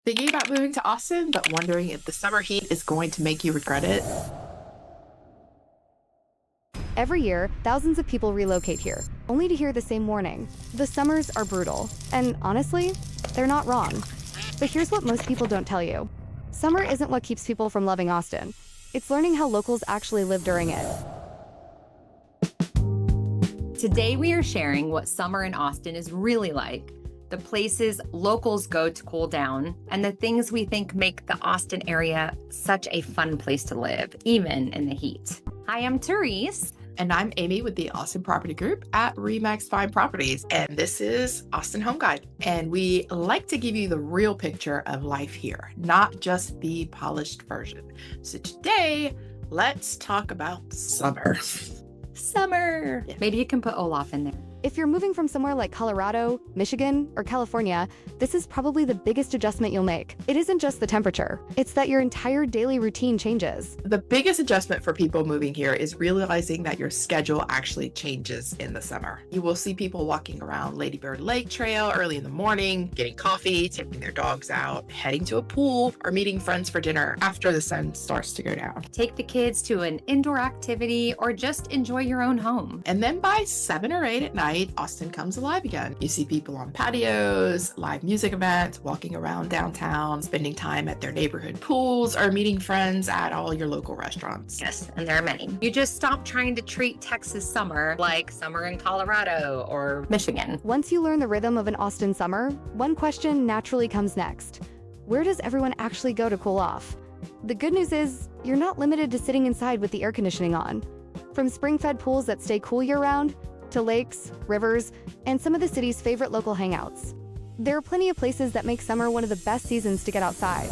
Thinking about moving to Austin, but wondering if the summer heat is going to make you regret it? Every year, thousands of people relocate here, only to hear the same warning. The summers are brutal, and honestly, they're not wrong. But here's what most people don't tell you. Summer isn't what keeps people from loving Austin. It's learning how locals actually live during it. Today we are sharing what summer in Austin is really like, the places locals go to cool down, and the things we think make the Austin area such a fun place to live, even in the heat. Hi, I'm Therese. And I'm Amy with the Austin Property Group at Remax Fine Properties, and this is Austin Home Guide. And we like to give you the real picture of life here, not just the polished version. So today, let's talk about summer. Summer. Yeah. Maybe you can put Olaf in there. If you're moving from somewhere like Colorado, Michigan, or California, this is probably the biggest adjustment you'll make. It isn't just the temperature, it's that your entire daily routine changes. The biggest adjustment for people moving here is realizing that your schedule actually changes in the summer. You will see people walking around Lady Bird Lake Trail early in the morning, getting coffee, taking their dogs out, heading to a pool, or meeting friends for dinner after the sun starts to go down. Take the kids to an indoor activity or just enjoy your own home. And then by 7 or 8 at night, Austin comes alive again. You see people on patios, live music events, walking around downtown, spending time at their neighborhood pools, or meeting friends at all your local restaurants. Yes, and there are many. You just stop trying to treat Texas summer like summer in Colorado or Michigan. Once you learn the rhythm of an Austin summer, one question naturally comes next. Where does everyone actually go to cool off? The good news is, you're not limited to sitting inside with the air conditioning on. From spring-fed pools that stay cool year-round, to lakes, rivers, and some of the city's favorite local hangouts. There are plenty of places that make summer one of the best seasons to get outside.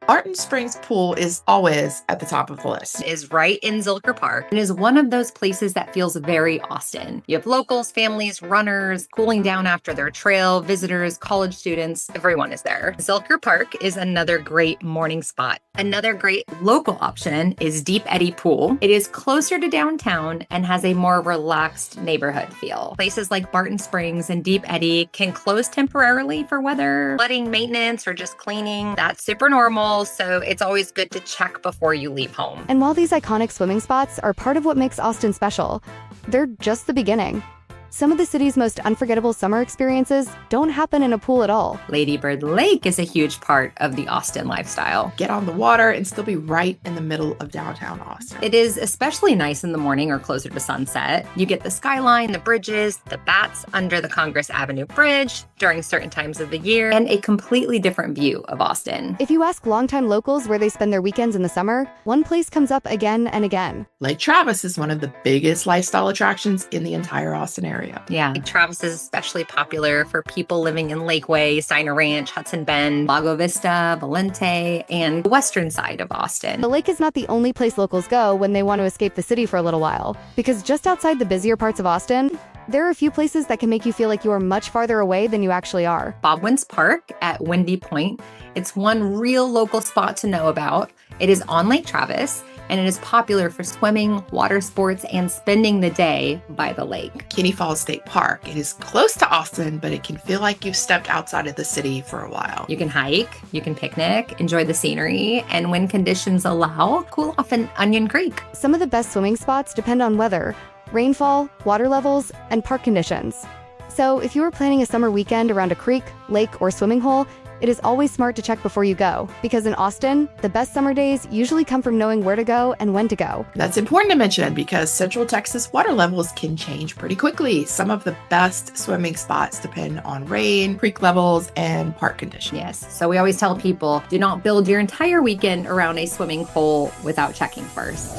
Barton Springs Pool is always at the top of the list. Is right in Zilker Park and is one of those places that feels very Austin. You have locals, families, runners, cooling down after their trail, visitors, college students, everyone is there. Zilker Park is another great morning spot. Another great local option is Deep Eddy Pool. It is closer to downtown and has a more relaxed neighborhood feel. Places like Barton Springs and Deep Eddy can close temporarily for weather, flooding, maintenance, or just cleaning. That's super normal. So it's always good to check before you leave home. And while these iconic swimming spots are part of what makes Austin special, they're just the beginning. Some of the city's most unforgettable summer experiences don't happen in a pool at all. Lady Bird Lake is a huge part of the Austin lifestyle. Get on the water and still be right in the middle of downtown Austin. It is especially nice in the morning or closer to sunset. You get the skyline, the bridges, the bats under the Congress Avenue Bridge during certain times of the year, and a completely different view of Austin. If you ask longtime locals where they spend their weekends in the summer, one place comes up again and again. Lake Travis is one of the biggest lifestyle attractions in the entire Austin area. Yeah, Lake Travis is especially popular for people living in Lakeway, Steiner Ranch, Hudson Bend, Lago Vista, Valente, and the western side of Austin. The lake is not the only place locals go when they want to escape the city for a little while, because just outside the busier parts of Austin, there are a few places that can make you feel like you are much farther away than you actually are. Bob Wentz Park at Windy Point. It's one real local spot to know about. It is on Lake Travis, and it is popular for swimming, water sports, and spending the day by the lake. McKinney Falls State Park. It is close to Austin, but it can feel like you've stepped outside of the city for a while. You can hike, you can picnic, enjoy the scenery, and when conditions allow, cool off in Onion Creek. Some of the best swimming spots depend on weather, rainfall, water levels, and park conditions. So if you are planning a summer weekend around a creek, lake, or swimming hole, it is always smart to check before you go, because in Austin, the best summer days usually come from knowing where to go and when to go. That's important to mention because Central Texas water levels can change pretty quickly. Some of the best swimming spots depend on rain, creek levels, and park conditions. Yes, so we always tell people, do not build your entire weekend around a swimming hole without checking first.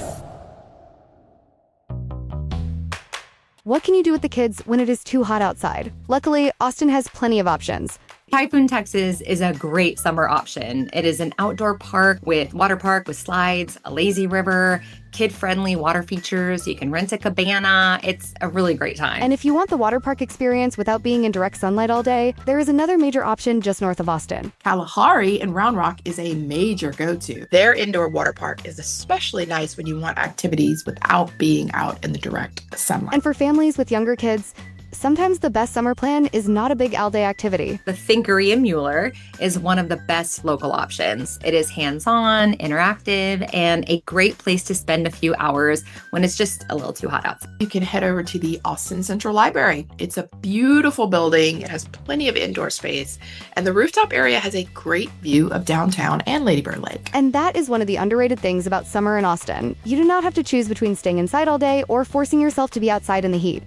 What can you do with the kids when it is too hot outside? Luckily, Austin has plenty of options. Typhoon, Texas is a great summer option. It is an outdoor park with water park with slides, a lazy river, kid-friendly water features. You can rent a cabana. It's a really great time. And if you want the water park experience without being in direct sunlight all day, there is another major option just north of Austin. Kalahari in Round Rock is a major go-to. Their indoor water park is especially nice when you want activities without being out in the direct sunlight. And for families with younger kids, sometimes the best summer plan is not a big all-day activity. The Thinkery in Mueller is one of the best local options. It is hands-on, interactive, and a great place to spend a few hours when it's just a little too hot outside. You can head over to the Austin Central Library. It's a beautiful building. It has plenty of indoor space, and the rooftop area has a great view of downtown and Lady Bird Lake. And that is one of the underrated things about summer in Austin. You do not have to choose between staying inside all day or forcing yourself to be outside in the heat.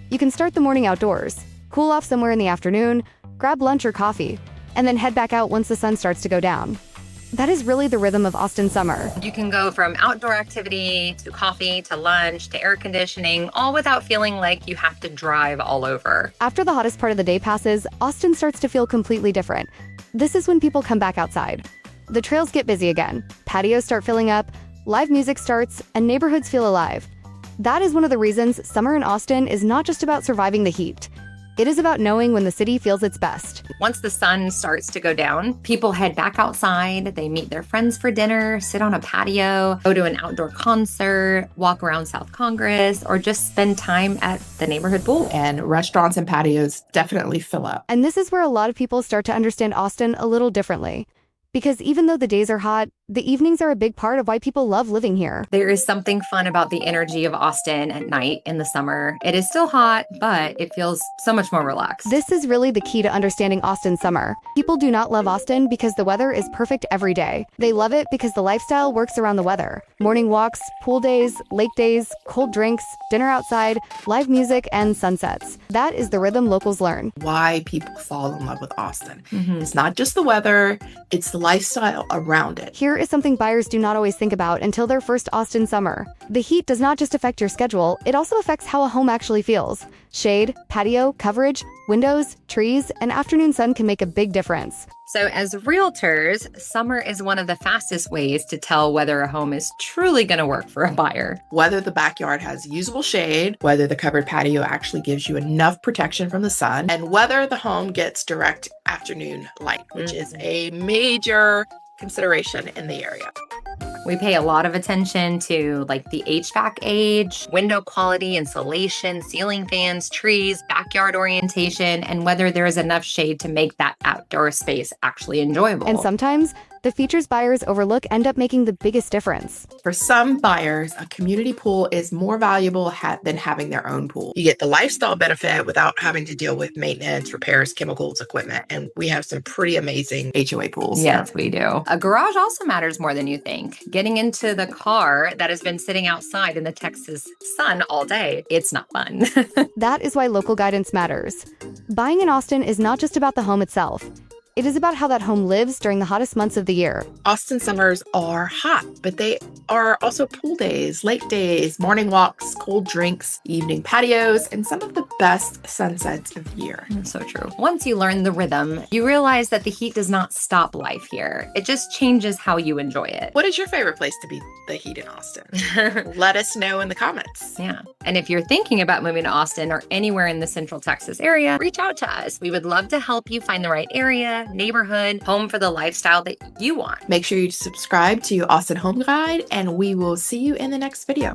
You can start the morning outdoors, cool off somewhere in the afternoon, grab lunch or coffee, and then head back out once the sun starts to go down. That is really the rhythm of Austin summer. You can go from outdoor activity to coffee to lunch to air conditioning, all without feeling like you have to drive all over. After the hottest part of the day passes, Austin starts to feel completely different. This is when people come back outside. The trails get busy again, patios start filling up, live music starts, and neighborhoods feel alive. That is one of the reasons summer in Austin is not just about surviving the heat. It is about knowing when the city feels its best. Once the sun starts to go down, people head back outside, they meet their friends for dinner, sit on a patio, go to an outdoor concert, walk around South Congress, or just spend time at the neighborhood pool. And restaurants and patios definitely fill up. And this is where a lot of people start to understand Austin a little differently. Because even though the days are hot, the evenings are a big part of why people love living here. There is something fun about the energy of Austin at night in the summer. It is still hot, but it feels so much more relaxed. This is really the key to understanding Austin summer. People do not love Austin because the weather is perfect every day. They love it because the lifestyle works around the weather. Morning walks, pool days, lake days, cold drinks, dinner outside, live music, and sunsets. That is the rhythm locals learn. Why people fall in love with Austin. It's not just the weather, it's the lifestyle around it. Here is something buyers do not always think about until their first Austin summer. The heat does not just affect your schedule, it also affects how a home actually feels. Shade, patio, coverage, windows, trees, and afternoon sun can make a big difference. So as realtors, summer is one of the fastest ways to tell whether a home is truly going to work for a buyer. Whether the backyard has usable shade, whether the covered patio actually gives you enough protection from the sun, and whether the home gets direct afternoon light, which is a major consideration in the area. We pay a lot of attention to like the HVAC age, window quality, insulation, ceiling fans, trees, backyard orientation, and whether there is enough shade to make that outdoor space actually enjoyable. And sometimes, the features buyers overlook end up making the biggest difference. For some buyers, a community pool is more valuable than having their own pool. You get the lifestyle benefit without having to deal with maintenance, repairs, chemicals, equipment, and we have some pretty amazing HOA pools. Yes, we do. A garage also matters more than you think. Getting into the car that has been sitting outside in the Texas sun all day, it's not fun. That is why local guidance matters. Buying in Austin is not just about the home itself. It is about how that home lives during the hottest months of the year. Austin summers are hot, but they are also pool days, lake days, morning walks, cold drinks, evening patios, and some of the best sunsets of the year. So true. Once you learn the rhythm, you realize that the heat does not stop life here. It just changes how you enjoy it. What is your favorite place to be the heat in Austin? Let us know in the comments. Yeah. And if you're thinking about moving to Austin or anywhere in the Central Texas area, reach out to us. We would love to help you find the right area, neighborhood, home for the lifestyle that you want. Make sure you subscribe to Austin Home Guide, and we will see you in the next video.